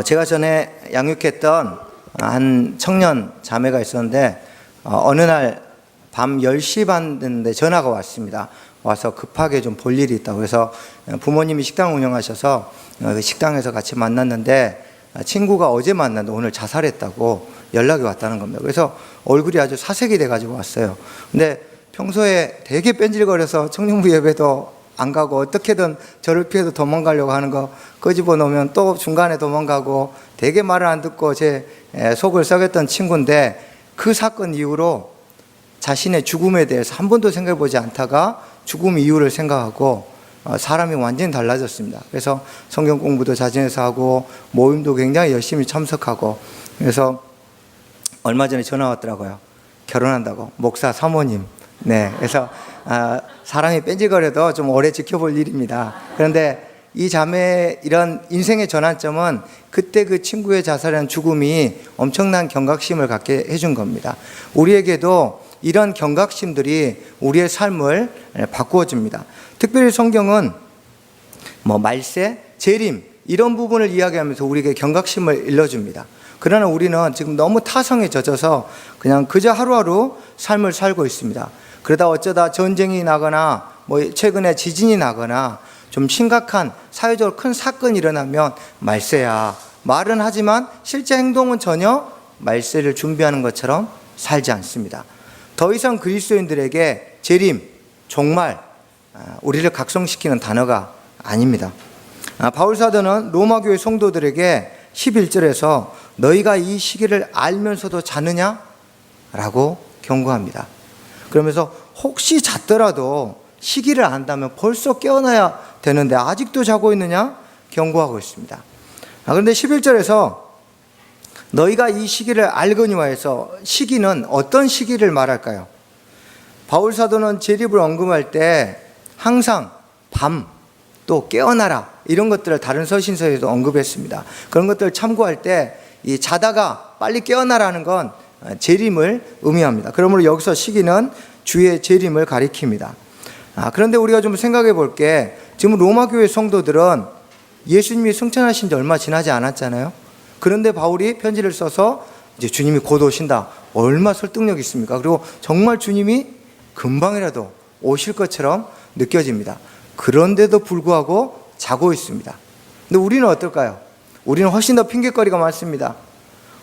제가 전에 양육했던 한 청년 자매가 있었는데 어느 날 밤 10시 반 됐는데 전화가 왔습니다. 와서 급하게 좀 볼 일이 있다고 해서 부모님이 식당 운영하셔서 그 식당에서 같이 만났는데 친구가 어제 만났는데 오늘 자살했다고 연락이 왔다는 겁니다. 그래서 얼굴이 아주 사색이 돼가지고 왔어요. 근데 평소에 되게 뺀질거려서 청년부 예배도 안 가고 어떻게든 저를 피해서 도망가려고 하는 거 끄집어 놓으면 또 중간에 도망가고 되게 말을 안 듣고 제 속을 썩였던 친구인데, 그 사건 이후로 자신의 죽음에 대해서 한 번도 생각해 보지 않다가 죽음 이유를 생각하고 사람이 완전히 달라졌습니다. 그래서 성경 공부도 자진해서 하고 모임도 굉장히 열심히 참석하고, 그래서 얼마 전에 전화 왔더라고요. 결혼한다고, 목사 사모님. 네, 그래서 사람이 뺀질거려도 좀 오래 지켜볼 일입니다. 그런데 이 자매의 이런 인생의 전환점은 그때 그 친구의 자살한 죽음이 엄청난 경각심을 갖게 해준 겁니다. 우리에게도 이런 경각심들이 우리의 삶을 바꾸어 줍니다. 특별히 성경은 말세, 재림 이런 부분을 이야기하면서 우리에게 경각심을 일러줍니다. 그러나 우리는 지금 너무 타성에 젖어서 그냥 그저 하루하루 삶을 살고 있습니다. 그러다 어쩌다 전쟁이 나거나 최근에 지진이 나거나 좀 심각한 사회적으로 큰 사건이 일어나면 말세야 말은 하지만 실제 행동은 전혀 말세를 준비하는 것처럼 살지 않습니다. 더 이상 그리스도인들에게 재림, 종말, 우리를 각성시키는 단어가 아닙니다. 바울 사도는 로마 교회 성도들에게 11절에서 너희가 이 시기를 알면서도 자느냐? 라고 경고합니다. 그러면서 혹시 잤더라도 시기를 안다면 벌써 깨어나야 되는데 아직도 자고 있느냐? 경고하고 있습니다. 그런데 11절에서 너희가 이 시기를 알거니와 해서 시기는 어떤 시기를 말할까요? 바울 사도는 재림을 언급할 때 항상 밤, 또 깨어나라 이런 것들을 다른 서신서에도 언급했습니다. 그런 것들을 참고할 때 이 자다가 빨리 깨어나라는 건 재림을 의미합니다. 그러므로 여기서 시기는 주의 재림을 가리킵니다. 그런데 우리가 좀 생각해 볼 게, 지금 로마 교회 성도들은 예수님이 승천하신 지 얼마 지나지 않았잖아요. 그런데 바울이 편지를 써서 이제 주님이 곧 오신다. 얼마 설득력 있습니까? 그리고 정말 주님이 금방이라도 오실 것처럼 느껴집니다. 그런데도 불구하고 자고 있습니다. 근데 우리는 어떨까요? 우리는 훨씬 더 핑계거리가 많습니다.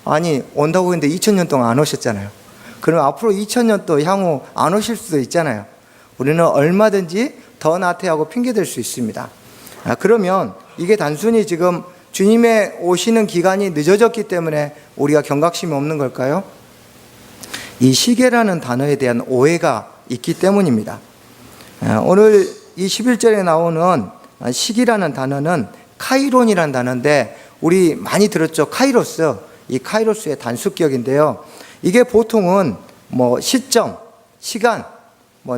아니, 온다고 했는데 2000년 동안 안 오셨잖아요. 그럼 앞으로 2000년 또 향후 안 오실 수도 있잖아요. 우리는 얼마든지 더 나태하고 핑계댈 수 있습니다. 그러면 이게 단순히 지금 주님의 오시는 기간이 늦어졌기 때문에 우리가 경각심이 없는 걸까요? 이 시계라는 단어에 대한 오해가 있기 때문입니다. 오늘 이 11절에 나오는 시기라는 단어는 카이론이라는 단어인데, 우리 많이 들었죠? 카이로스. 이 카이로스의 단수격인데요. 이게 보통은 시점, 시간,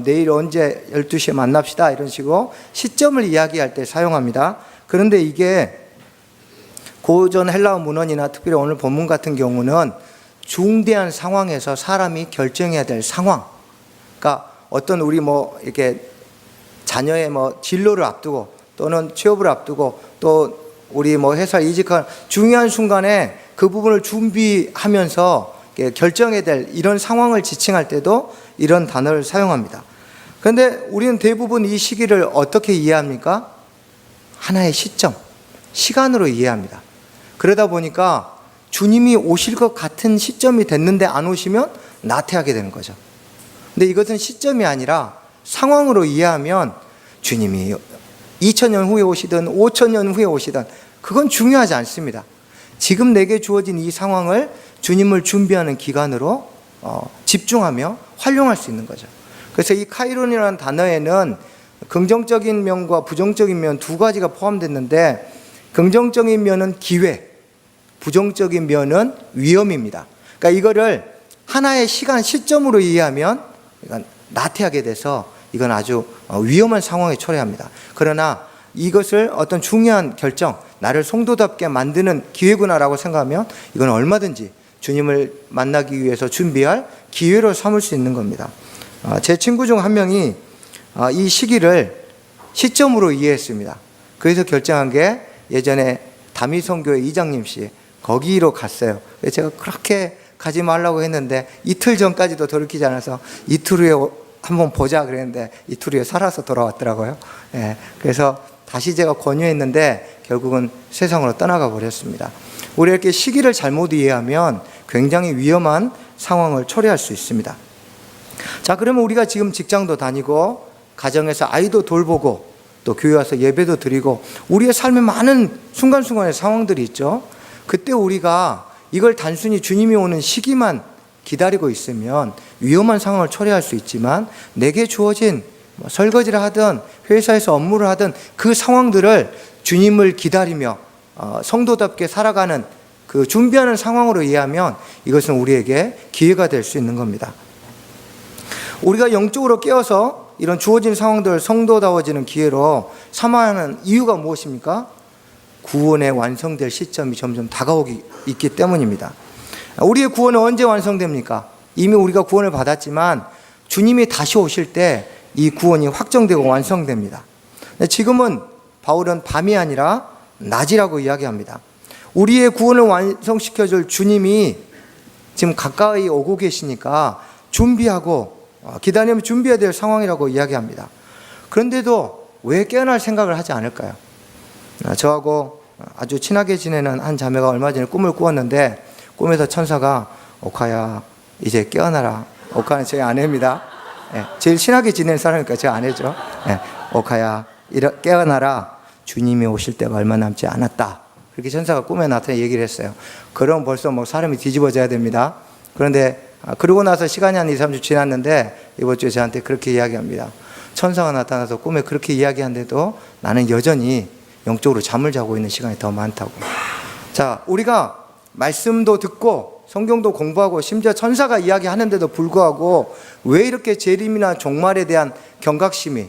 내일 언제 12시에 만납시다 이런 식으로 시점을 이야기할 때 사용합니다. 그런데 이게 고전 헬라어 문헌이나 특별히 오늘 본문 같은 경우는 중대한 상황에서 사람이 결정해야 될 상황, 그러니까 어떤 우리 이렇게 자녀의 진로를 앞두고 또는 취업을 앞두고 또 우리 회사 이직한 중요한 순간에 그 부분을 준비하면서 결정해야 될 이런 상황을 지칭할 때도 이런 단어를 사용합니다. 그런데 우리는 대부분 이 시기를 어떻게 이해합니까? 하나의 시점, 시간으로 이해합니다. 그러다 보니까 주님이 오실 것 같은 시점이 됐는데 안 오시면 나태하게 되는 거죠. 근데 이것은 시점이 아니라 상황으로 이해하면 주님이 2000년 후에 오시든 5000년 후에 오시든 그건 중요하지 않습니다. 지금 내게 주어진 이 상황을 주님을 준비하는 기간으로 집중하며 활용할 수 있는 거죠. 그래서 이 카이론이라는 단어에는 긍정적인 면과 부정적인 면 두 가지가 포함됐는데, 긍정적인 면은 기회, 부정적인 면은 위험입니다. 그러니까 이거를 하나의 시간 시점으로 이해하면 이건 나태하게 돼서 이건 아주 위험한 상황에 처해합니다. 그러나 이것을 어떤 중요한 결정, 나를 성도답게 만드는 기회구나라고 생각하면 이건 얼마든지 주님을 만나기 위해서 준비할 기회로 삼을 수 있는 겁니다. 제 친구 중 한 명이 이 시기를 시점으로 이해했습니다. 그래서 결정한 게 예전에 다미성교회 이장님씨 거기로 갔어요. 제가 그렇게 가지 말라고 했는데 이틀 전까지도 돌이키지 않아서 이틀 후에 한번 보자 그랬는데 이틀 후에 살아서 돌아왔더라고요. 예, 그래서 다시 제가 권유했는데 결국은 세상으로 떠나가 버렸습니다. 우리 이렇게 시기를 잘못 이해하면 굉장히 위험한 상황을 초래할 수 있습니다. 자, 그러면 우리가 지금 직장도 다니고 가정에서 아이도 돌보고 또 교회 와서 예배도 드리고 우리의 삶에 많은 순간순간의 상황들이 있죠. 그때 우리가 이걸 단순히 주님이 오는 시기만 기다리고 있으면 위험한 상황을 초래할 수 있지만 내게 주어진 설거지를 하든 회사에서 업무를 하든 그 상황들을 주님을 기다리며 성도답게 살아가는 그 준비하는 상황으로 이해하면 이것은 우리에게 기회가 될 수 있는 겁니다. 우리가 영적으로 깨어서 이런 주어진 상황들을 성도다워지는 기회로 삼아하는 이유가 무엇입니까? 구원의 완성될 시점이 점점 다가오기 있기 때문입니다. 우리의 구원은 언제 완성됩니까? 이미 우리가 구원을 받았지만 주님이 다시 오실 때 이 구원이 확정되고 완성됩니다. 지금은 바울은 밤이 아니라 낮이라고 이야기합니다. 우리의 구원을 완성시켜줄 주님이 지금 가까이 오고 계시니까 준비하고 기다리면 준비해야 될 상황이라고 이야기합니다. 그런데도 왜 깨어날 생각을 하지 않을까요? 저하고 아주 친하게 지내는 한 자매가 얼마 전에 꿈을 꾸었는데 꿈에서 천사가 오카야 이제 깨어나라. 오카는 제 아내입니다. 제일 친하게 지내는 사람이니까 제 아내죠. 오카야 깨어나라. 주님이 오실 때가 얼마 남지 않았다. 그렇게 천사가 꿈에 나타나 얘기를 했어요. 그럼 벌써 사람이 뒤집어져야 됩니다. 그런데 그러고 나서 시간이 한 2, 3주 지났는데 이번 주에 저한테 그렇게 이야기합니다. 천사가 나타나서 꿈에 그렇게 이야기하는데도 나는 여전히 영적으로 잠을 자고 있는 시간이 더 많다고. 자, 우리가 말씀도 듣고 성경도 공부하고 심지어 천사가 이야기하는데도 불구하고 왜 이렇게 재림이나 종말에 대한 경각심이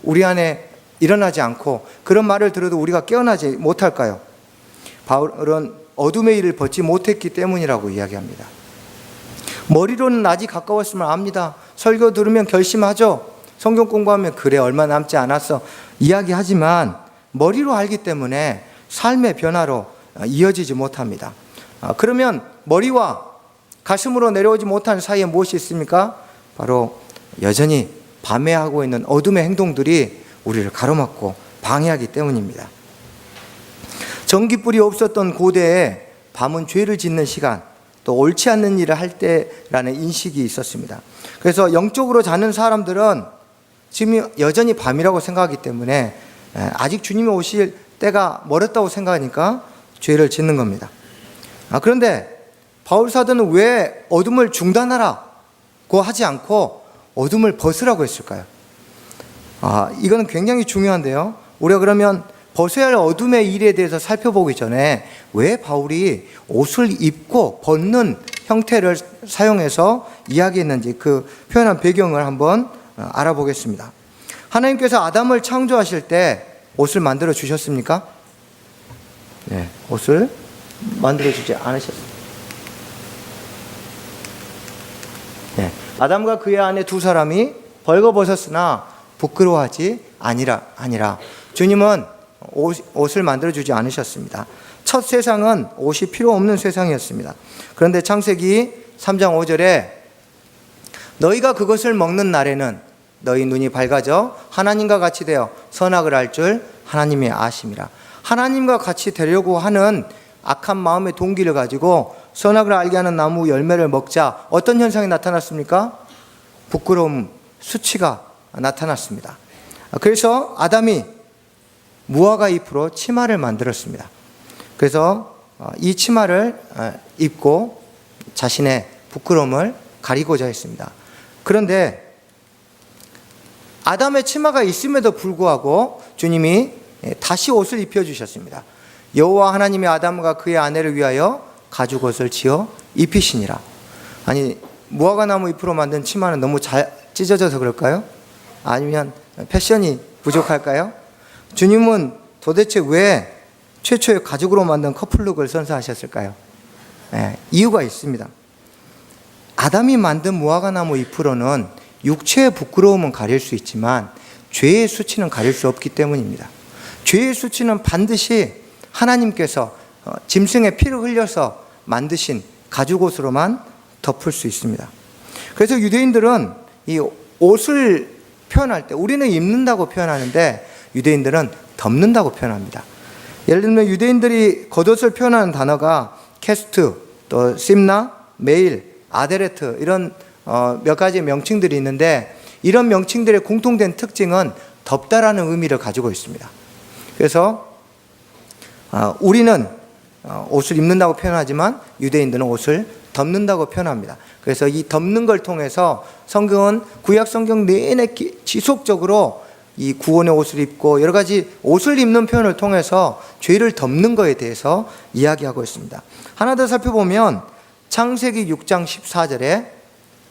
우리 안에 일어나지 않고 그런 말을 들어도 우리가 깨어나지 못할까요? 바울은 어둠의 일을 벗지 못했기 때문이라고 이야기합니다. 머리로는 낮이 가까웠음을 압니다. 설교 들으면 결심하죠. 성경 공부하면 그래 얼마 남지 않았어 이야기하지만 머리로 알기 때문에 삶의 변화로 이어지지 못합니다. 그러면 머리와 가슴으로 내려오지 못한 사이에 무엇이 있습니까? 바로 여전히 밤에 하고 있는 어둠의 행동들이 우리를 가로막고 방해하기 때문입니다. 전깃불이 없었던 고대에 밤은 죄를 짓는 시간, 또 옳지 않는 일을 할 때라는 인식이 있었습니다. 그래서 영적으로 자는 사람들은 지금 여전히 밤이라고 생각하기 때문에 아직 주님이 오실 때가 멀었다고 생각하니까 죄를 짓는 겁니다. 그런데 바울 사도는 왜 어둠을 중단하라고 하지 않고 어둠을 벗으라고 했을까요? 이거는 굉장히 중요한데요. 우리가 그러면 벗어야 할 어둠의 일에 대해서 살펴보기 전에 왜 바울이 옷을 입고 벗는 형태를 사용해서 이야기했는지 그 표현한 배경을 한번 알아보겠습니다. 하나님께서 아담을 창조하실 때 옷을 만들어 주셨습니까? 네, 옷을 만들어 주지 않으셨습니다. 네, 아담과 그의 아내 두 사람이 벌거벗었으나 부끄러워하지 아니라 주님은 옷을 만들어주지 않으셨습니다. 첫 세상은 옷이 필요 없는 세상이었습니다. 그런데 창세기 3장 5절에 너희가 그것을 먹는 날에는 너희 눈이 밝아져 하나님과 같이 되어 선악을 알 줄 하나님이 아심이라. 하나님과 같이 되려고 하는 악한 마음의 동기를 가지고 선악을 알게 하는 나무 열매를 먹자. 어떤 현상이 나타났습니까? 부끄러움, 수치가 나타났습니다. 그래서 아담이 무화과 잎으로 치마를 만들었습니다. 그래서 이 치마를 입고 자신의 부끄러움을 가리고자 했습니다. 그런데 아담의 치마가 있음에도 불구하고 주님이 다시 옷을 입혀주셨습니다. 여호와 하나님이 아담과 그의 아내를 위하여 가죽옷을 지어 입히시니라. 아니, 무화과 나무 잎으로 만든 치마는 너무 잘 찢어져서 그럴까요? 아니면 패션이 부족할까요? 주님은 도대체 왜 최초의 가죽으로 만든 커플룩을 선사하셨을까요? 이유가 있습니다. 아담이 만든 무화과 나무 잎으로는 육체의 부끄러움은 가릴 수 있지만 죄의 수치는 가릴 수 없기 때문입니다. 죄의 수치는 반드시 하나님께서 짐승의 피를 흘려서 만드신 가죽옷으로만 덮을 수 있습니다. 그래서 유대인들은 이 옷을 표현할 때 우리는 입는다고 표현하는데 유대인들은 덮는다고 표현합니다. 예를 들면 유대인들이 겉옷을 표현하는 단어가 캐스트, 또 심나, 메일, 아데레트 이런 몇 가지 명칭들이 있는데 이런 명칭들의 공통된 특징은 덮다라는 의미를 가지고 있습니다. 그래서 우리는 옷을 입는다고 표현하지만 유대인들은 옷을 덮는다고 표현합니다. 그래서 이 덮는 걸 통해서 성경은 구약 성경 내내 지속적으로 이 구원의 옷을 입고 여러 가지 옷을 입는 표현을 통해서 죄를 덮는 것에 대해서 이야기하고 있습니다. 하나 더 살펴보면 창세기 6장 14절에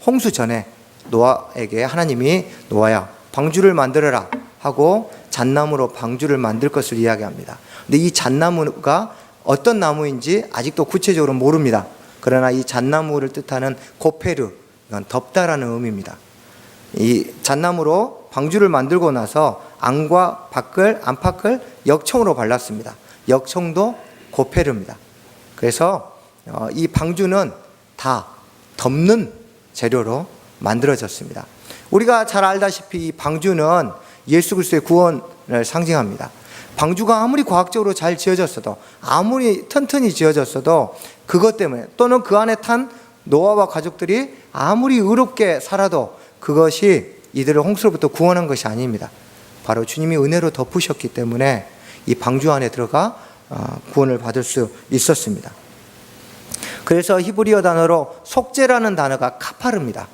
홍수 전에 노아에게 하나님이 노아야 방주를 만들어라 하고 잣나무로 방주를 만들 것을 이야기합니다. 근데 이 잣나무가 어떤 나무인지 아직도 구체적으로 모릅니다. 그러나 이 잣나무를 뜻하는 고페르, 이건 덮다라는 의미입니다. 이 잣나무로 방주를 만들고 나서 안과 밖을, 안팎을 역청으로 발랐습니다. 역청도 고페르입니다. 그래서 이 방주는 다 덮는 재료로 만들어졌습니다. 우리가 잘 알다시피 이 방주는 예수 그리스도의 구원을 상징합니다. 방주가 아무리 과학적으로 잘 지어졌어도 아무리 튼튼히 지어졌어도 그것 때문에 또는 그 안에 탄 노아와 가족들이 아무리 의롭게 살아도 그것이 이들을 홍수로부터 구원한 것이 아닙니다. 바로 주님이 은혜로 덮으셨기 때문에 이 방주 안에 들어가 구원을 받을 수 있었습니다. 그래서 히브리어 단어로 속죄라는 단어가 카파르입니다.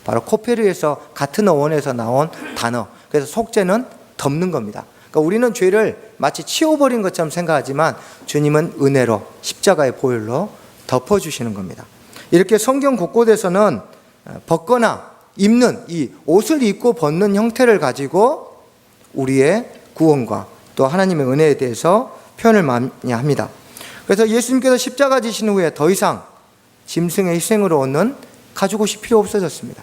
바로 코페르에서 같은 어원에서 나온 단어. 그래서 속죄는 덮는 겁니다. 그러니까 우리는 죄를 마치 치워버린 것처럼 생각하지만 주님은 은혜로 십자가의 보혈로 덮어주시는 겁니다. 이렇게 성경 곳곳에서는 벗거나 입는 이 옷을 입고 벗는 형태를 가지고 우리의 구원과 또 하나님의 은혜에 대해서 표현을 많이 합니다. 그래서 예수님께서 십자가 지신 후에 더 이상 짐승의 희생으로 얻는 가죽옷이 필요 없어졌습니다.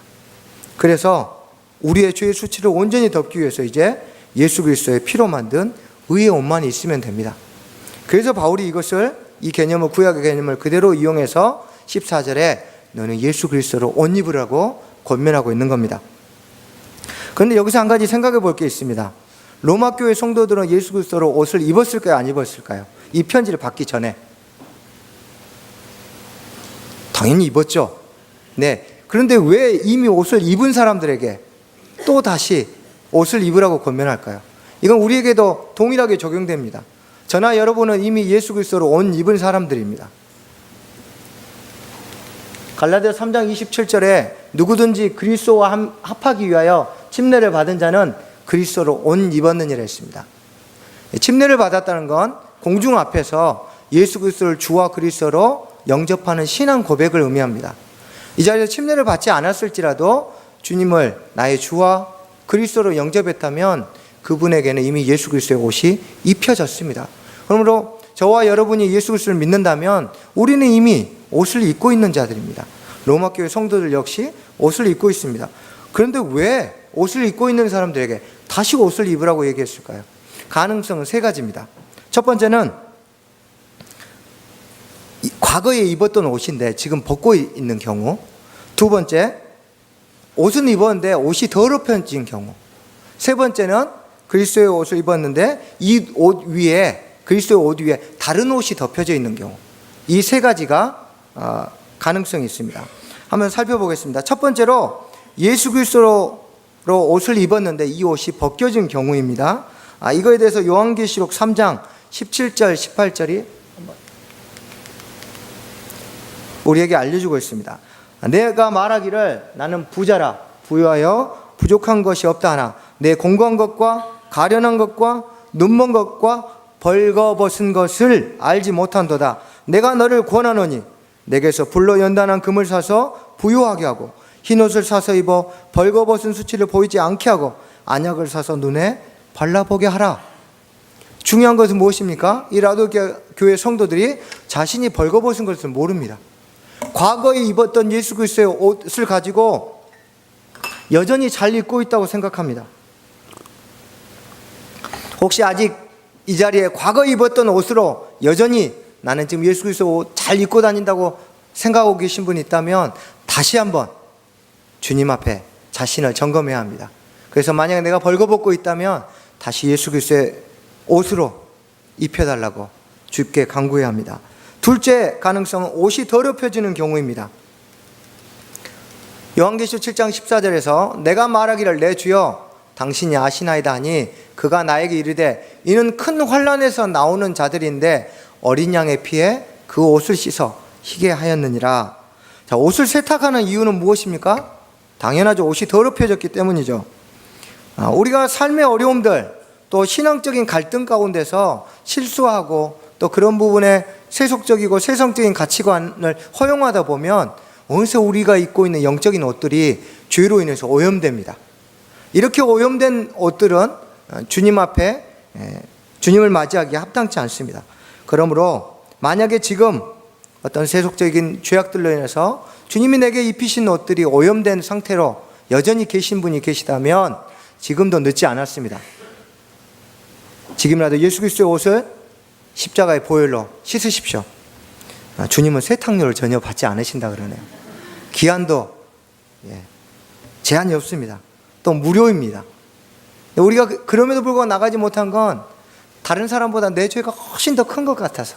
그래서 우리의 죄의 수치를 온전히 덮기 위해서 이제 예수 그리스도의 피로 만든 의의 옷만 있으면 됩니다. 그래서 바울이 이 개념을 구약의 개념을 그대로 이용해서 14절에 너는 예수 그리스도로 옷 입으라고 권면하고 있는 겁니다. 그런데 여기서 한 가지 생각해 볼 게 있습니다. 로마 교회 성도들은 예수 그리스도로 옷을 입었을까요, 안 입었을까요? 이 편지를 받기 전에 당연히 입었죠. 네. 그런데 왜 이미 옷을 입은 사람들에게 또 다시 옷을 입으라고 권면할까요? 이건 우리에게도 동일하게 적용됩니다. 저나 여러분은 이미 예수 그리스도로 옷 입은 사람들입니다. 갈라디아 3장 27절에 누구든지 그리스도와 합하기 위하여 침례를 받은 자는 그리스도로 옷 입었느니라 했습니다. 침례를 받았다는 건 공중 앞에서 예수 그리스도를 주와 그리스도로 영접하는 신앙 고백을 의미합니다. 이 자리에서 침례를 받지 않았을지라도 주님을 나의 주와 그리스도로 영접했다면 그분에게는 이미 예수 그리스도의 옷이 입혀졌습니다. 그러므로 저와 여러분이 예수 그리스도를 믿는다면 우리는 이미 옷을 입고 있는 자들입니다. 로마 교회 성도들 역시 옷을 입고 있습니다. 그런데 왜 옷을 입고 있는 사람들에게 다시 옷을 입으라고 얘기했을까요? 가능성은 세 가지입니다. 첫 번째는 과거에 입었던 옷인데 지금 벗고 있는 경우. 두 번째, 옷은 입었는데 옷이 더럽혀진 경우. 세 번째는 그리스도의 옷을 입었는데 이 옷 위에, 그리스도의 옷 위에 다른 옷이 덮여져 있는 경우. 이 세 가지가 가능성이 있습니다. 한번 살펴보겠습니다. 첫 번째로 예수 그리스도로 옷을 입었는데 이 옷이 벗겨진 경우입니다. 이거에 대해서 요한계시록 3장 17절 18절이 우리에게 알려주고 있습니다. 내가 말하기를 나는 부자라 부유하여 부족한 것이 없다 하나 내 공고한 것과 가련한 것과 눈먼 것과 벌거벗은 것을 알지 못한도다. 내가 너를 권하노니 내게서 불로 연단한 금을 사서 부유하게 하고 흰옷을 사서 입어 벌거벗은 수치를 보이지 않게 하고 안약을 사서 눈에 발라보게 하라. 중요한 것은 무엇입니까? 이 라도기아 교회 성도들이 자신이 벌거벗은 것을 모릅니다. 과거에 입었던 예수 그리스도의 옷을 가지고 여전히 잘 입고 있다고 생각합니다. 혹시 아직 이 자리에 과거에 입었던 옷으로 여전히 나는 지금 예수 그리스도 옷 잘 입고 다닌다고 생각하고 계신 분이 있다면 다시 한번 주님 앞에 자신을 점검해야 합니다. 그래서 만약에 내가 벌거벗고 있다면 다시 예수 그리스도의 옷으로 입혀달라고 주께 간구해야 합니다. 둘째 가능성은 옷이 더럽혀지는 경우입니다. 요한계시록 7장 14절에서 내가 말하기를 내 주여 당신이 아시나이다 하니 그가 나에게 이르되 이는 큰 환난에서 나오는 자들인데 어린 양의 피에 그 옷을 씻어 희게 하였느니라. 자, 옷을 세탁하는 이유는 무엇입니까? 당연하죠. 옷이 더럽혀졌기 때문이죠. 우리가 삶의 어려움들 또 신앙적인 갈등 가운데서 실수하고 또 그런 부분에 세속적이고 세상적인 가치관을 허용하다 보면 어느새 우리가 입고 있는 영적인 옷들이 죄로 인해서 오염됩니다. 이렇게 오염된 옷들은 주님 앞에 주님을 맞이하기에 합당치 않습니다. 그러므로 만약에 지금 어떤 세속적인 죄악들로 인해서 주님이 내게 입히신 옷들이 오염된 상태로 여전히 계신 분이 계시다면 지금도 늦지 않았습니다. 지금이라도 예수 그리스도의 옷을 십자가의 보혈로 씻으십시오. 주님은 세탁료를 전혀 받지 않으신다 그러네요. 기한도 제한이 없습니다. 또 무료입니다. 우리가 그럼에도 불구하고 나가지 못한 건 다른 사람보다 내 죄가 훨씬 더 큰 것 같아서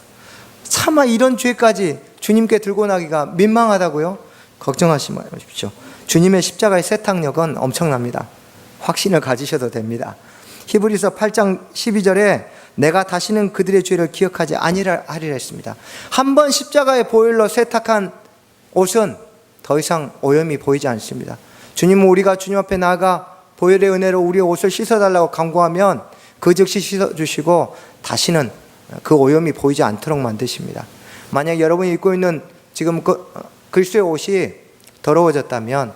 차마 이런 죄까지 주님께 들고 나기가 민망하다고요? 걱정하지 마십시오. 주님의 십자가의 세탁력은 엄청납니다. 확신을 가지셔도 됩니다. 히브리서 8장 12절에 내가 다시는 그들의 죄를 기억하지 아니하리라 했습니다. 한 번 십자가의 보혈로 세탁한 옷은 더 이상 오염이 보이지 않습니다. 주님은 우리가 주님 앞에 나아가 보혈의 은혜로 우리의 옷을 씻어달라고 간구하면 그 즉시 씻어주시고 다시는 그 오염이 보이지 않도록 만드십니다. 만약 여러분이 입고 있는 지금 그리스도의 옷이 더러워졌다면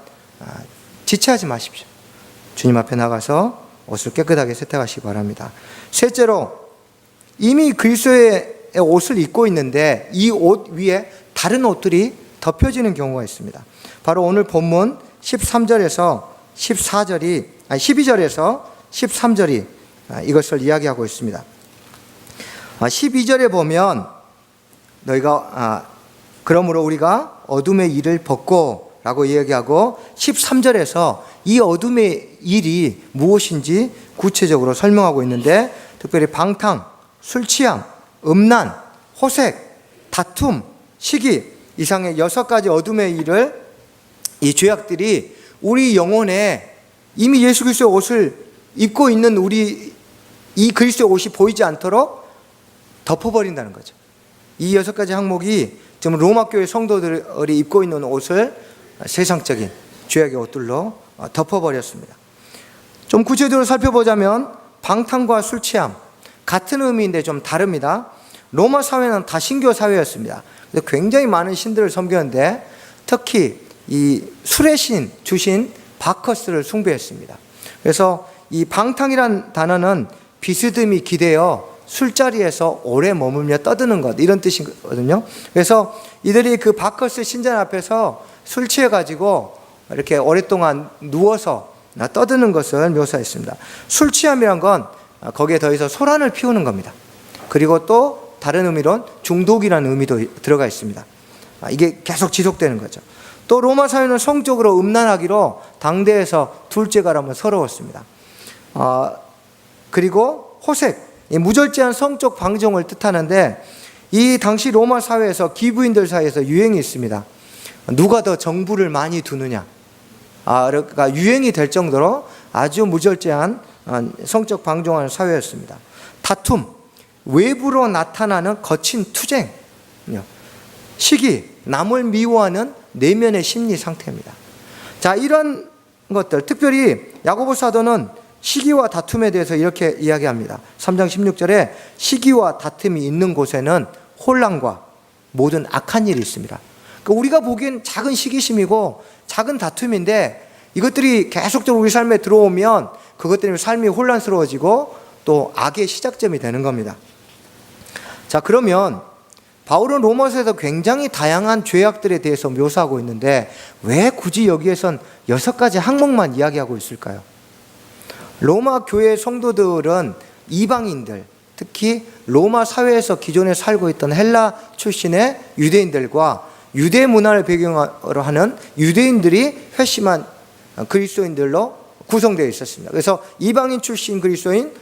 지체하지 마십시오. 주님 앞에 나가서 옷을 깨끗하게 세탁하시기 바랍니다. 셋째로 이미 그리스도의 옷을 입고 있는데 이 옷 위에 다른 옷들이 덮여지는 경우가 있습니다. 바로 오늘 본문 13절에서 14절이 12절에서 13절이 이것을 이야기하고 있습니다. 12절에 보면 너희가 그러므로 우리가 어둠의 일을 벗고 라고 이야기하고 13절에서 이 어둠의 일이 무엇인지 구체적으로 설명하고 있는데 특별히 방탕, 술 취함, 음란, 호색, 다툼, 시기 이상의 6가지 어둠의 일을 이 죄악들이 우리 영혼에 이미 예수 그리스도의 옷을 입고 있는 우리 이 그리스도의 옷이 보이지 않도록 덮어버린다는 거죠. 이 6가지 항목이 지금 로마 교회 성도들이 입고 있는 옷을 세상적인 죄악의 옷들로 덮어버렸습니다. 좀 구체적으로 살펴보자면 방탕과 술 취함 같은 의미인데 좀 다릅니다. 로마 사회는 다신교 사회였습니다. 굉장히 많은 신들을 섬겼는데 특히 이 술의 신 주신 바커스를 숭배했습니다. 그래서 이 방탕이란 단어는 비스듬히 기대어 술자리에서 오래 머물며 떠드는 것 이런 뜻이거든요. 그래서 이들이 그 바커스 신전 앞에서 술 취해가지고 이렇게 오랫동안 누워서 떠드는 것을 묘사했습니다. 술 취함이란 건 거기에 더해서 소란을 피우는 겁니다. 그리고 또 다른 의미론 중독이라는 의미도 들어가 있습니다. 이게 계속 지속되는 거죠. 또 로마 사회는 성적으로 음란하기로 당대에서 둘째가라면 서러웠습니다. 그리고 호색, 무절제한 성적 방종을 뜻하는데 이 당시 로마 사회에서 기부인들 사이에서 유행이 있습니다. 누가 더 정부를 많이 두느냐. 그러니까 유행이 될 정도로 아주 무절제한 성적 방종하는 사회였습니다. 다툼, 외부로 나타나는 거친 투쟁, 시기, 남을 미워하는 내면의 심리 상태입니다. 자, 이런 것들, 특별히 야고보 사도는 시기와 다툼에 대해서 이렇게 이야기합니다. 3장 16절에 시기와 다툼이 있는 곳에는 혼란과 모든 악한 일이 있습니다. 그러니까 우리가 보기엔 작은 시기심이고 작은 다툼인데 이것들이 계속적으로 우리 삶에 들어오면 그것 때문에 삶이 혼란스러워지고 또 악의 시작점이 되는 겁니다. 자, 그러면 바울은 로마서에서 굉장히 다양한 죄악들에 대해서 묘사하고 있는데 왜 굳이 여기에선 6가지 항목만 이야기하고 있을까요? 로마 교회 성도들은 이방인들, 특히 로마 사회에서 기존에 살고 있던 헬라 출신의 유대인들과 유대 문화를 배경으로 하는 유대인들이 회심한 그리스도인들로 구성되어 있었습니다. 그래서 이방인 출신 그리스도인,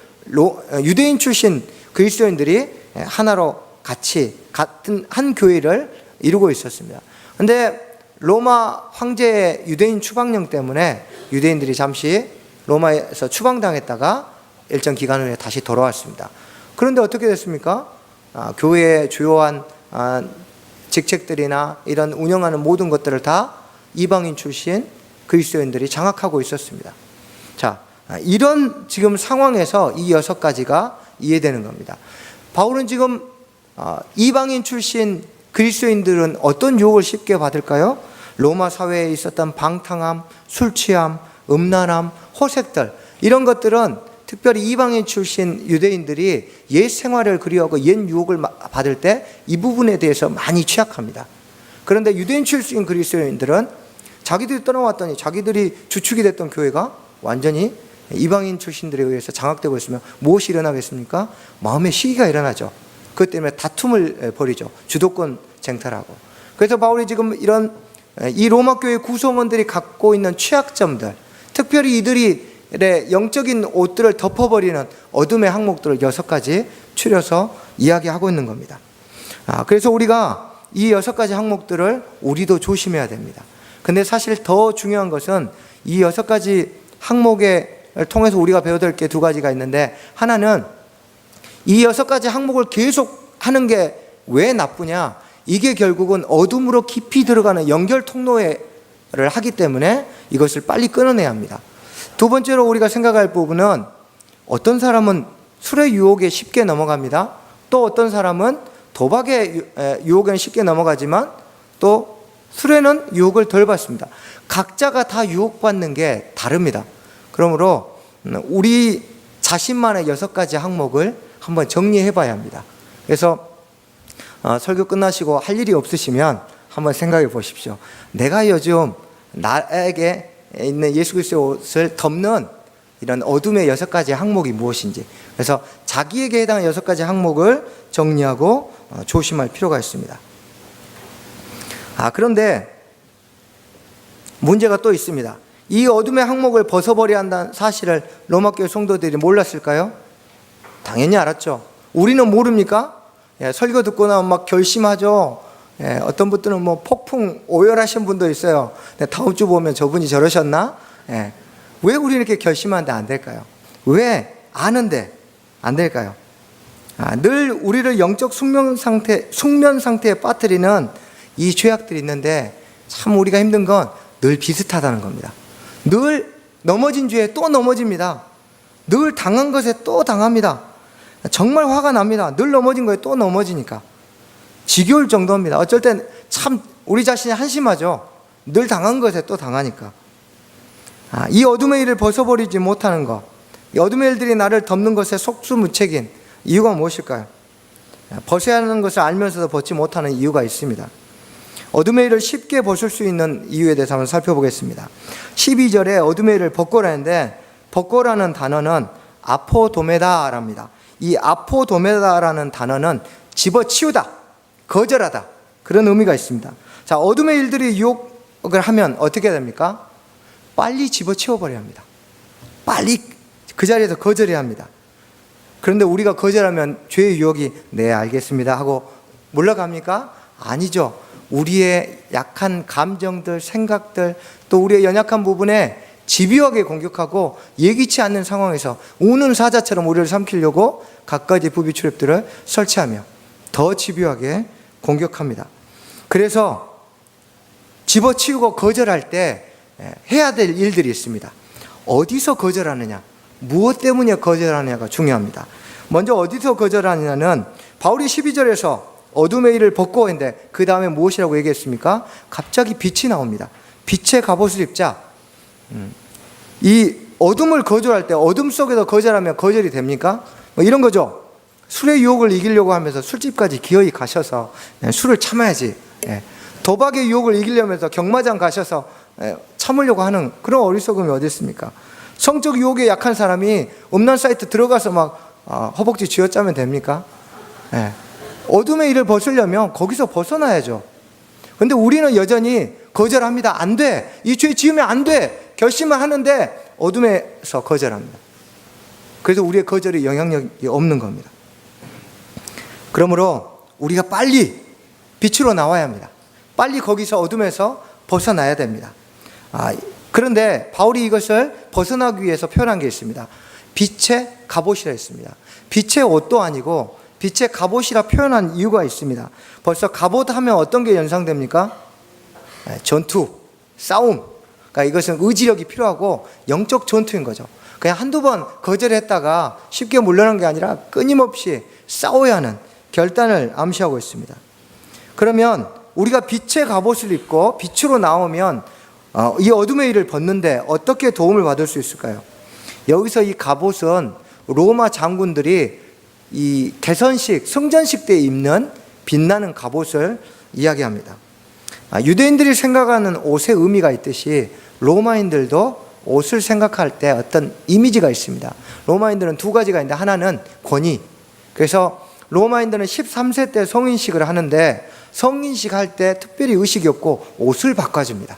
유대인 출신 그리스도인들이 하나로 같은 한 교회를 이루고 있었습니다. 그런데 로마 황제의 유대인 추방령 때문에 유대인들이 잠시 로마에서 추방당했다가 일정 기간 후에 다시 돌아왔습니다. 그런데 어떻게 됐습니까? 교회의 주요한 직책들이나 이런 운영하는 모든 것들을 다 이방인 출신 그리스도인들이 장악하고 있었습니다. 자, 이런 지금 상황에서 이 6가지가 이해되는 겁니다. 바울은 지금 이방인 출신 그리스도인들은 어떤 유혹을 쉽게 받을까요? 로마 사회에 있었던 방탕함, 술 취함, 음란함, 호색들, 이런 것들은 특별히 이방인 출신 유대인들이 옛 생활을 그리워하고 옛 유혹을 받을 때 이 부분에 대해서 많이 취약합니다. 그런데 유대인 출신 그리스도인들은 자기들이 떠나왔더니 자기들이 주축이 됐던 교회가 완전히 이방인 출신들에 의해서 장악되고 있으면 무엇이 일어나겠습니까? 마음의 시기가 일어나죠. 그것 때문에 다툼을 벌이죠. 주도권 쟁탈하고. 그래서 바울이 지금 이 로마 교회 구성원들이 갖고 있는 취약점들, 특별히 이들의 영적인 옷들을 덮어버리는 어둠의 항목들을 6가지 추려서 이야기하고 있는 겁니다. 그래서 우리가 이 6가지 항목들을 우리도 조심해야 됩니다. 근데 사실 더 중요한 것은 이 6가지 항목을 통해서 우리가 배워야 될 게 2가지가 있는데, 하나는 이 6가지 항목을 계속 하는 게 왜 나쁘냐, 이게 결국은 어둠으로 깊이 들어가는 연결 통로를 하기 때문에 이것을 빨리 끊어내야 합니다. 2번째로 우리가 생각할 부분은, 어떤 사람은 술의 유혹에 쉽게 넘어갑니다. 또 어떤 사람은 도박의 유혹에는 쉽게 넘어가지만 또 술에는 유혹을 덜 받습니다. 각자가 다 유혹받는 게 다릅니다. 그러므로 우리 자신만의 6가지 항목을 한번 정리해 봐야 합니다. 그래서 설교 끝나시고 할 일이 없으시면 한번 생각해 보십시오. 내가 요즘 나에게 있는 예수 그리스도의 옷을 덮는 이런 어둠의 6가지 항목이 무엇인지, 그래서 자기에게 해당하는 6가지 항목을 정리하고 조심할 필요가 있습니다. 그런데 문제가 또 있습니다. 이 어둠의 항목을 벗어버려야 한다는 사실을 로마교회 성도들이 몰랐을까요? 당연히 알았죠. 우리는 모릅니까? 설교 듣고 나면 막 결심하죠. 어떤 분들은 뭐 폭풍 오열하신 분도 있어요. 다음 주 보면 저분이 저러셨나? 왜 우리는 이렇게 결심하는데 안 될까요? 왜 아는데 안 될까요? 늘 우리를 영적 숙면 상태에 빠뜨리는 이 죄악들이 있는데, 참 우리가 힘든 건 늘 비슷하다는 겁니다. 늘 넘어진 죄에 또 넘어집니다. 늘 당한 것에 또 당합니다. 정말 화가 납니다. 늘 넘어진 거에 또 넘어지니까 지겨울 정도입니다. 어쩔 땐 참 우리 자신이 한심하죠. 늘 당한 것에 또 당하니까. 이 어둠의 일을 벗어버리지 못하는 것, 이 어둠의 일들이 나를 덮는 것에 속수무책인 이유가 무엇일까요? 벗어야 하는 것을 알면서도 벗지 못하는 이유가 있습니다. 어둠의 일을 쉽게 벗을 수 있는 이유에 대해서 한번 살펴보겠습니다. 12절에 어둠의 일을 벗고라는데, 벗고라는 단어는 아포도메다랍니다. 이 아포도메다라는 단어는 집어치우다, 거절하다, 그런 의미가 있습니다. 자, 어둠의 일들이 유혹을 하면 어떻게 됩니까? 빨리 집어치워버려야 합니다. 빨리 그 자리에서 거절해야 합니다. 그런데 우리가 거절하면 죄의 유혹이 네 알겠습니다 하고 물러갑니까? 아니죠. 우리의 약한 감정들, 생각들, 또 우리의 연약한 부분에 집요하게 공격하고 예기치 않는 상황에서 우는 사자처럼 우리를 삼키려고 갖가지 부비 출입들을 설치하며 더 집요하게 공격합니다. 그래서 집어치우고 거절할 때 해야 될 일들이 있습니다. 어디서 거절하느냐, 무엇 때문에 거절하느냐가 중요합니다. 먼저 어디서 거절하느냐는, 바울이 12절에서 어둠의 일을 벗고 했는데 그 다음에 무엇이라고 얘기했습니까? 갑자기 빛이 나옵니다. 빛의 갑옷을 입자. 이 어둠을 거절할 때 어둠 속에서 거절하면 거절이 됩니까? 뭐 이런 거죠. 술의 유혹을 이기려고 하면서 술집까지 기어이 가셔서 술을 참아야지. 도박의 유혹을 이기려면서 경마장 가셔서 참으려고 하는 그런 어리석음이 어디 있습니까? 성적 유혹에 약한 사람이 음란 사이트 들어가서 막 허벅지 쥐어짜면 됩니까? 예. 어둠의 일을 벗으려면 거기서 벗어나야죠. 근데 우리는 여전히 거절합니다. 안 돼. 이 죄 지으면 안 돼. 결심을 하는데 어둠에서 거절합니다. 그래서 우리의 거절이 영향력이 없는 겁니다. 그러므로 우리가 빨리 빛으로 나와야 합니다. 빨리 거기서 어둠에서 벗어나야 됩니다. 그런데 바울이 이것을 벗어나기 위해서 표현한 게 있습니다. 빛의 갑옷이라 했습니다. 빛의 옷도 아니고 빛의 갑옷이라 표현한 이유가 있습니다. 벌써 갑옷 하면 어떤 게 연상됩니까? 전투, 싸움. 그러니까 이것은 의지력이 필요하고 영적 전투인 거죠. 그냥 한두 번 거절했다가 쉽게 물러난 게 아니라 끊임없이 싸워야 하는 결단을 암시하고 있습니다. 그러면 우리가 빛의 갑옷을 입고 빛으로 나오면 이 어둠의 일을 벗는데 어떻게 도움을 받을 수 있을까요? 여기서 이 갑옷은 로마 장군들이 이 개선식, 성전식 때 입는 빛나는 갑옷을 이야기합니다. 유대인들이 생각하는 옷의 의미가 있듯이 로마인들도 옷을 생각할 때 어떤 이미지가 있습니다. 로마인들은 두 가지가 있는데 하나는 권위. 그래서 로마인들은 13세 때 성인식을 하는데 성인식 할 때 특별히 의식이 없고 옷을 바꿔줍니다.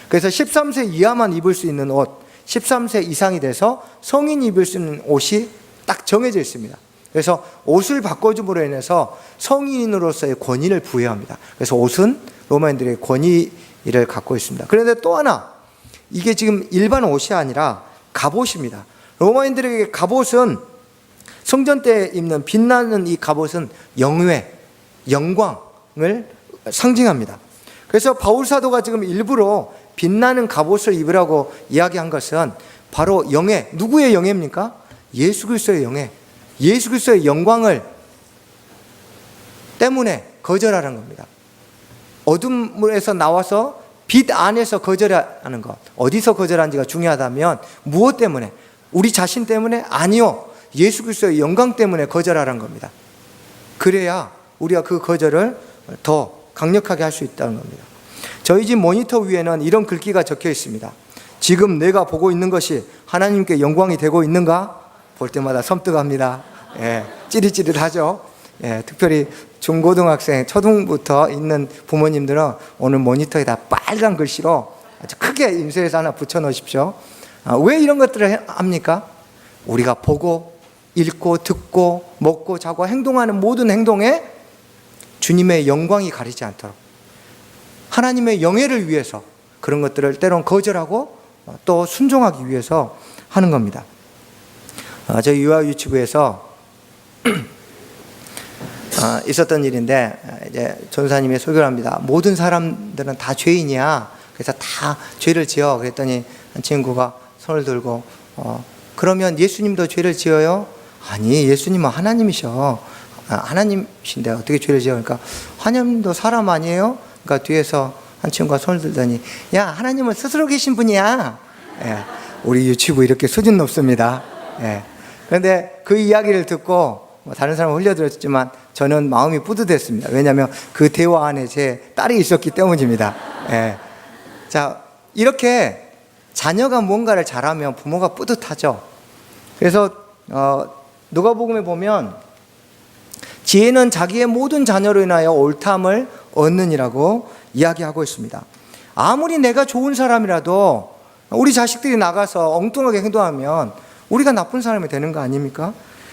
그래서 13세 이하만 입을 수 있는 옷, 13세 이상이 돼서 성인이 입을 수 있는 옷이 딱 정해져 있습니다. 그래서 옷을 바꿔줌으로 인해서 성인으로서의 권위를 부여합니다. 그래서 옷은 로마인들의 권위를 갖고 있습니다. 그런데 또 하나, 이게 지금 일반 옷이 아니라 갑옷입니다. 로마인들에게 갑옷은 성전 때 입는 빛나는 이 갑옷은 영회, 영광을 상징합니다. 그래서 바울 사도가 지금 일부러 빛나는 갑옷을 입으라고 이야기한 것은 바로 영회, 누구의 영회입니까? 예수 그리스도의 영회, 예수 그리스도의 영광을 때문에 거절하는 겁니다. 어둠에서 나와서 빛 안에서 거절하는 것, 어디서 거절한지가 중요하다면 무엇 때문에? 우리 자신 때문에? 아니요, 예수 그리스도의 영광 때문에 거절하라는 겁니다. 그래야 우리가 그 거절을 더 강력하게 할 수 있다는 겁니다. 저희 집 모니터 위에는 이런 글귀가 적혀 있습니다. 지금 내가 보고 있는 것이 하나님께 영광이 되고 있는가? 볼 때마다 섬뜩합니다. 찌릿찌릿하죠. 특별히 중고등학생, 초등부터 있는 부모님들은 오늘 모니터에다 빨간 글씨로 아주 크게 인쇄해서 하나 붙여 놓으십시오. 왜 이런 것들을 합니까? 우리가 보고 읽고 듣고 먹고 자고 행동하는 모든 행동에 주님의 영광이 가리지 않도록 하나님의 영예를 위해서 그런 것들을 때론 거절하고 또 순종하기 위해서 하는 겁니다. 저희 유아 유치부에서 있었던 일인데 이제 전사님이 설교를 합니다. 모든 사람들은 다 죄인이야. 그래서 다 죄를 지어. 그랬더니 한 친구가 손을 들고 그러면 예수님도 죄를 지어요? 아니, 예수님은 하나님이셔. 하나님이신데 어떻게 죄를 지어? 그러니까 하나님도 사람 아니에요? 그러니까 뒤에서 한 친구가 손을 들더니 야, 하나님은 스스로 계신 분이야. 우리 유치부 이렇게 수준 높습니다. 그런데 그 이야기를 듣고 다른 사람은 흘려들었지만 저는 마음이 뿌듯했습니다. 왜냐하면 그 대화 안에 제 딸이 있었기 때문입니다. 자, 이렇게 자녀가 뭔가를 잘하면 부모가 뿌듯하죠. 그래서 누가복음에 보면 지혜는 자기의 모든 자녀로 인하여 옳담을 얻느니라고 이야기하고 있습니다. 아무리 내가 좋은 사람이라도 우리 자식들이 나가서 엉뚱하게 행동하면 우리가 나쁜 사람이 되는 거 아닙니까?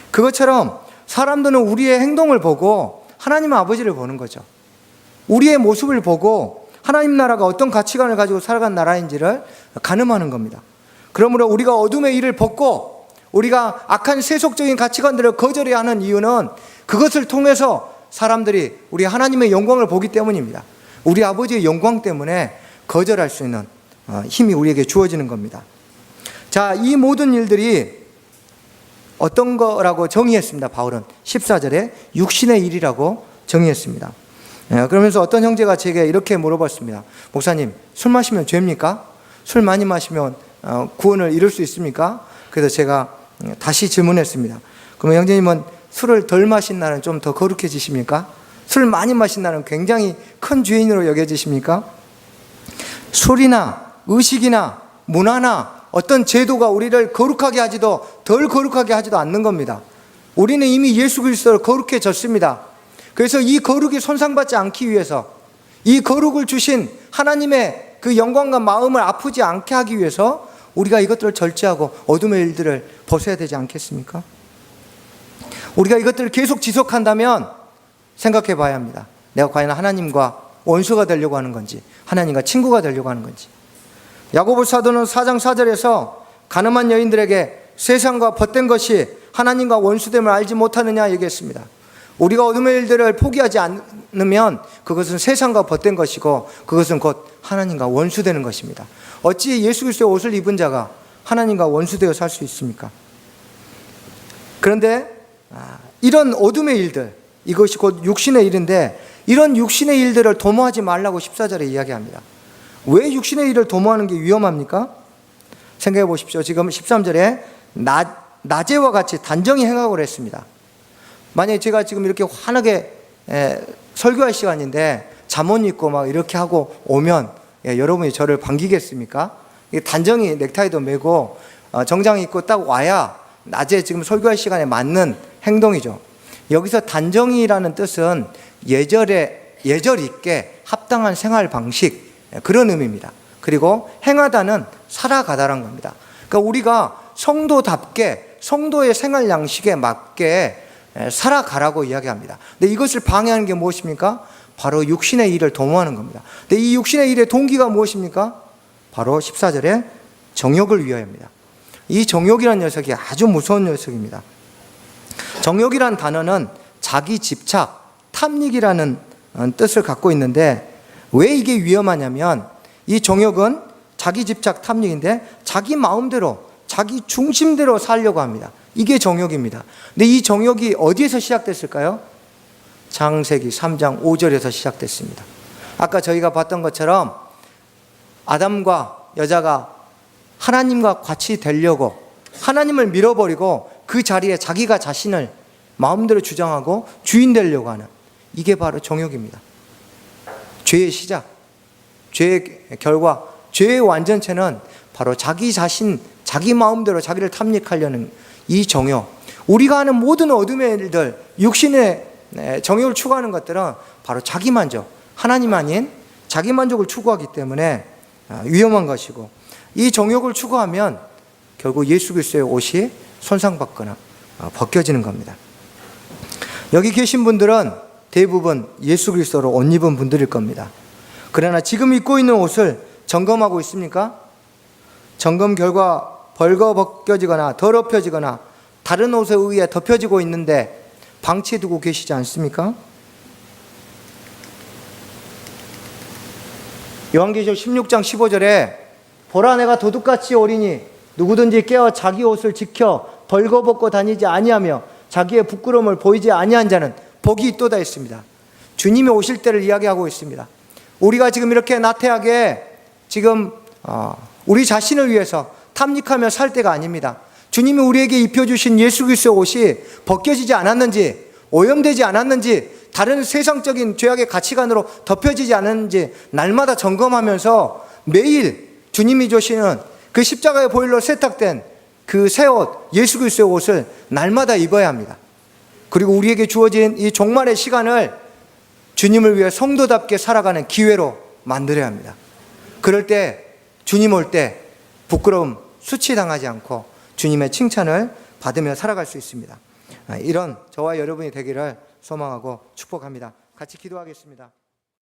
그것처럼 사람들은 우리의 행동을 보고 하나님 아버지를 보는 거죠. 우리의 모습을 보고 하나님 나라가 어떤 가치관을 가지고 살아간 나라인지를 가늠하는 겁니다. 그러므로 우리가 어둠의 일을 벗고 우리가 악한 세속적인 가치관들을 거절해야 하는 이유는 그것을 통해서 사람들이 우리 하나님의 영광을 보기 때문입니다. 우리 아버지의 영광 때문에 거절할 수 있는 힘이 우리에게 주어지는 겁니다. 자, 이 모든 일들이 어떤 거라고 정의했습니다. 바울은 14절에 육신의 일이라고 정의했습니다. 그러면서 어떤 형제가 제게 이렇게 물어봤습니다. 목사님, 술 마시면 죄입니까? 술 많이 마시면 구원을 이룰 수 있습니까? 그래서 제가 다시 질문했습니다. 그러면 형제님은 술을 덜 마신 날은 좀 더 거룩해지십니까? 술 많이 마신 날은 굉장히 큰 죄인으로 여겨지십니까? 술이나 의식이나 문화나 어떤 제도가 우리를 거룩하게 하지도 덜 거룩하게 하지도 않는 겁니다. 우리는 이미 예수 그리스도로 거룩해졌습니다. 그래서 이 거룩이 손상받지 않기 위해서, 이 거룩을 주신 하나님의 그 영광과 마음을 아프지 않게 하기 위해서 우리가 이것들을 절제하고 어둠의 일들을 벗어야 되지 않겠습니까? 우리가 이것들을 계속 지속한다면 생각해 봐야 합니다. 내가 과연 하나님과 원수가 되려고 하는 건지, 하나님과 친구가 되려고 하는 건지. 야고보 사도는 4장 4절에서 가늠한 여인들에게 세상과 벗된 것이 하나님과 원수됨을 알지 못하느냐 얘기했습니다. 우리가 어둠의 일들을 포기하지 않으면 그것은 세상과 벗된 것이고 그것은 곧 하나님과 원수되는 것입니다. 어찌 예수 그리스도의 옷을 입은 자가 하나님과 원수되어 살 수 있습니까? 그런데 이런 어둠의 일들, 이것이 곧 육신의 일인데 이런 육신의 일들을 도모하지 말라고 14절에 이야기합니다. 왜 육신의 일을 도모하는 게 위험합니까? 생각해 보십시오. 지금 13절에 낮에와 같이 단정히 행하고 했습니다. 만약에 제가 지금 이렇게 환하게 설교할 시간인데 잠옷 입고 막 이렇게 하고 오면 여러분이 저를 반기겠습니까? 단정히 넥타이도 메고 정장 입고 딱 와야 낮에 지금 설교할 시간에 맞는 행동이죠. 여기서 단정이라는 뜻은 예절 있게 합당한 생활 방식, 그런 의미입니다. 그리고 행하다는 살아가다라는 겁니다. 그러니까 우리가 성도답게 성도의 생활 양식에 맞게 살아가라고 이야기합니다. 근데 이것을 방해하는 게 무엇입니까? 바로 육신의 일을 도모하는 겁니다. 근데 이 육신의 일의 동기가 무엇입니까? 바로 14절에 정욕을 위하여입니다. 이 정욕이라는 녀석이 아주 무서운 녀석입니다. 정욕이라는 단어는 자기 집착, 탐닉이라는 뜻을 갖고 있는데 왜 이게 위험하냐면 이 정욕은 자기 집착, 탐닉인데 자기 마음대로, 자기 중심대로 살려고 합니다. 이게 정욕입니다. 근데 이 정욕이 어디에서 시작됐을까요? 창세기 3장 5절에서 시작됐습니다. 아까 저희가 봤던 것처럼 아담과 여자가 하나님과 같이 되려고 하나님을 밀어버리고 그 자리에 자기가 자신을 마음대로 주장하고 주인 되려고 하는, 이게 바로 정욕입니다. 죄의 시작, 죄의 결과, 죄의 완전체는 바로 자기 자신, 자기 마음대로 자기를 탐닉하려는 이 정욕. 우리가 하는 모든 어둠의 일들, 육신의 정욕을 추구하는 것들은 바로 자기 만족, 하나님 아닌 자기 만족을 추구하기 때문에 위험한 것이고, 이 정욕을 추구하면 결국 예수 그리스도의 옷이 손상받거나 벗겨지는 겁니다. 여기 계신 분들은 대부분 예수 그리스도로 옷 입은 분들일 겁니다. 그러나 지금 입고 있는 옷을 점검하고 있습니까? 점검 결과 벌거벗겨지거나 더럽혀지거나 다른 옷에 의해 덮여지고 있는데 방치해두고 계시지 않습니까? 요한계시록 16장 15절에 보라 내가 도둑같이 오리니 누구든지 깨어 자기 옷을 지켜 벌거벗고 다니지 아니하며 자기의 부끄러움을 보이지 아니한 자는 복이 있도다 했습니다. 주님이 오실 때를 이야기하고 있습니다. 우리가 지금 이렇게 나태하게 지금 우리 자신을 위해서 탐닉하며 살 때가 아닙니다. 주님이 우리에게 입혀주신 예수 그리스도의 옷이 벗겨지지 않았는지, 오염되지 않았는지, 다른 세상적인 죄악의 가치관으로 덮여지지 않았는지 날마다 점검하면서 매일 주님이 주시는 그 십자가의 보혈로 세탁된 그 새 옷, 예수 그리스도의 옷을 날마다 입어야 합니다. 그리고 우리에게 주어진 이 종말의 시간을 주님을 위해 성도답게 살아가는 기회로 만들어야 합니다. 그럴 때 주님 올 때 부끄러움, 수치당하지 않고 주님의 칭찬을 받으며 살아갈 수 있습니다. 이런 저와 여러분이 되기를 소망하고 축복합니다. 같이 기도하겠습니다.